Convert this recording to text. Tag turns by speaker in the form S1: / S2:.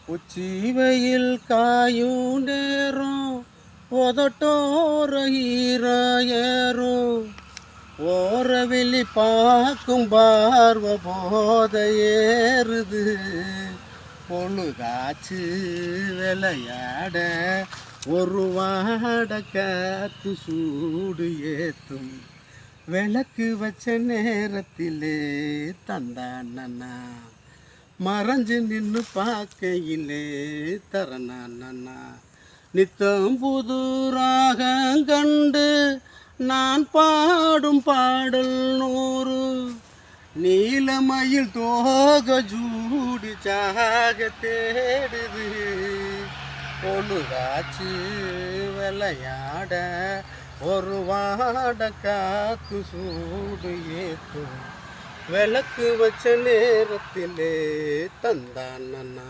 S1: உச்சி வெயில் காயும் நேரம் உதட்டோர ஈரம் ஓர வெளி பார்க்கும் பார்வை போத ஏறுது பொழுதாச்சு விளையாட ஒரு வாட காத்து சூடு ஏத்தும் விளக்கு வச்ச நேரத்திலே தந்தானா மறைஞ்சு நின்று பார்க்கையிலே தரணானா நித்தம் புது ராகம் கண்டு நான் பாடும் பாடல் நூறு நீலமயில் தோக ஜூடி சாக தேடுது பொழுதாச்சு விளையாட ஒரு வாட காத்து சூடு ஏத்தும் விளக்கு வச்ச நேரத்திலே தந்தானா